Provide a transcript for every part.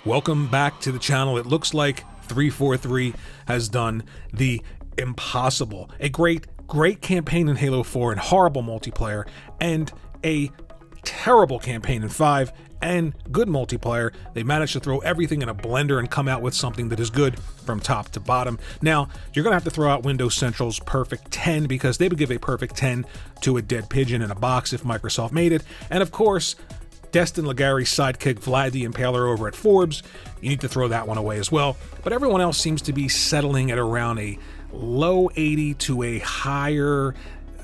Welcome back to the channel. It looks like 343 has done the impossible. A great campaign in Halo 4 and horrible multiplayer, and a terrible campaign in 5 and good multiplayer. They managed to throw everything in a blender and come out with something that is good from top to bottom. Now, you're gonna have to throw out Windows Central's perfect 10, because they would give a perfect 10 to a dead pigeon in a box if Microsoft made it. And of course, Destin Legary's sidekick Vlad the Impaler over at Forbes, you need to throw that one away as well. But everyone else seems to be settling at around a low 80 to a higher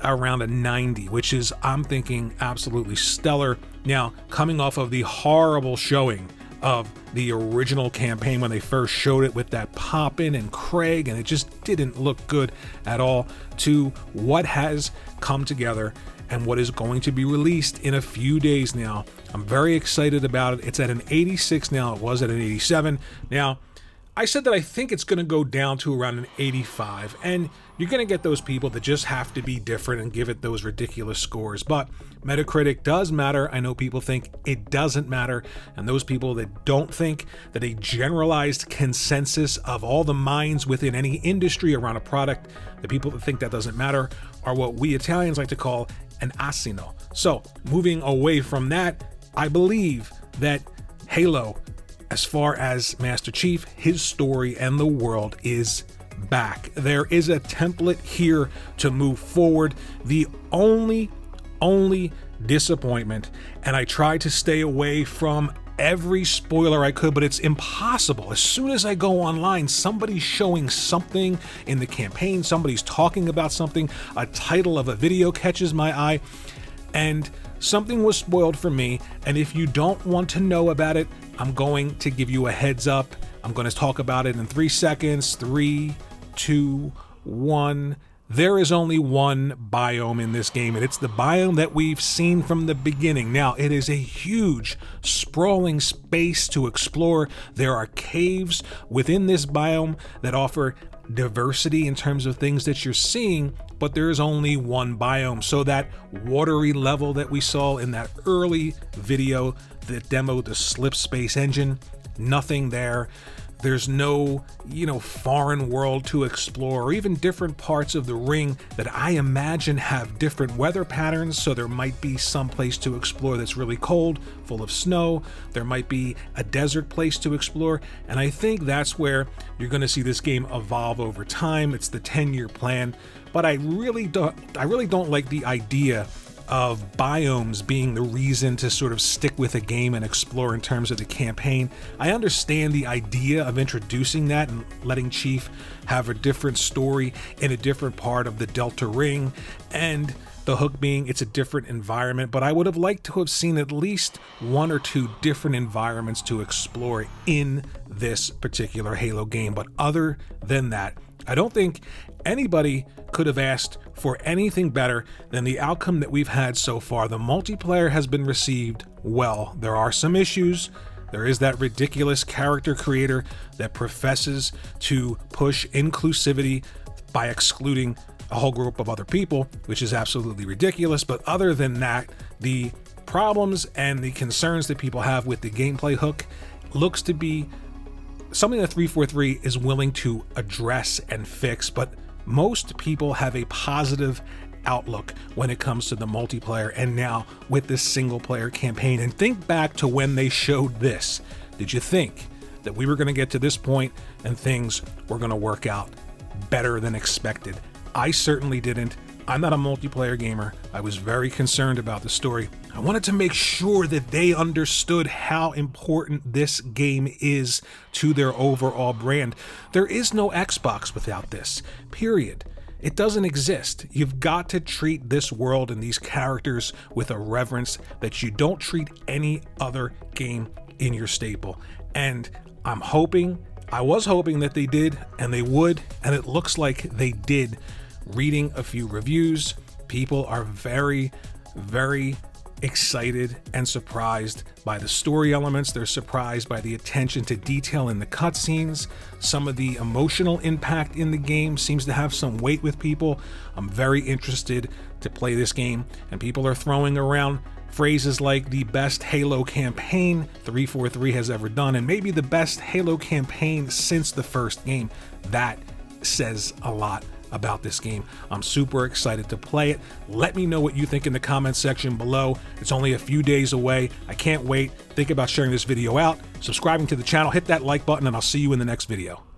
around a 90, which is, I'm thinking, absolutely stellar. Now, coming off of the horrible showing of the original campaign when they first showed it with that Poppin and Craig, and it just didn't look good at all, to what has come together and what is going to be released in a few days now. I'm very excited about it. It's at an 86 now. It was at an 87. Now, I said that I think it's going to go down to around an 85, and you're going to get those people that just have to be different and give it those ridiculous scores. But Metacritic does matter. I know people think it doesn't matter, and those people that don't think that a generalized consensus of all the minds within any industry around a product, the people that think that doesn't matter, are what we Italians like to call an asino. So moving away from that, I believe that Halo, as far as Master Chief, his story, and the world is back. There is a template here to move forward. The only disappointment, and I tried to stay away from every spoiler I could, but it's impossible. As soon as I go online, somebody's showing something in the campaign, somebody's talking about something, a title of a video catches my eye, and something was spoiled for me. And if you don't want to know about it, I'm going to give you a heads up. I'm going to talk about it in 3 seconds. 3, 2, 1. There is only one biome in this game, and it's the biome that we've seen from the beginning. Now, it is a huge, sprawling space to explore. There are caves within this biome that offer diversity in terms of things that you're seeing, but there is only one biome. So that watery level that we saw in that early video that demoed the slip space engine, nothing there. There's no, foreign world to explore, or even different parts of the ring that I imagine have different weather patterns. So there might be some place to explore that's really cold, full of snow. There might be a desert place to explore. And I think that's where you're going to see this game evolve over time. It's the 10-year plan. But I really don't like the idea of biomes being the reason to sort of stick with a game and explore in terms of the campaign. I understand the idea of introducing that and letting Chief have a different story in a different part of the Delta Ring, and the hook being it's a different environment, but I would have liked to have seen at least 1 or 2 different environments to explore in this particular Halo game. But other than that, I don't think anybody could have asked for anything better than the outcome that we've had so far. The multiplayer has been received well. There are some issues. There is that ridiculous character creator that professes to push inclusivity by excluding a whole group of other people, which is absolutely ridiculous. But other than that, the problems and the concerns that people have with the gameplay hook looks to be something that 343 is willing to address and fix. But most people have a positive outlook when it comes to the multiplayer, and now with this single player campaign. And think back to when they showed this. Did you think that we were going to get to this point and things were going to work out better than expected? I certainly didn't. I'm not a multiplayer gamer. I was very concerned about the story. I wanted to make sure that they understood how important this game is to their overall brand. There is no Xbox without this, period. It doesn't exist. You've got to treat this world and these characters with a reverence that you don't treat any other game in your staple. And I was hoping that they did, and they would, and it looks like they did. Reading a few reviews, people are very, very excited and surprised by the story elements. They're surprised by the attention to detail in the cutscenes. Some of the emotional impact in the game seems to have some weight with people. I'm very interested to play this game, and people are throwing around Phrases like the best Halo campaign 343 has ever done, and maybe the best Halo campaign since the first game. That says a lot about this game. I'm super excited to play it. Let me know what you think in the comments section below. It's only a few days away. I can't wait. Think about sharing this video out, subscribing to the channel, hit that like button, and I'll see you in the next video.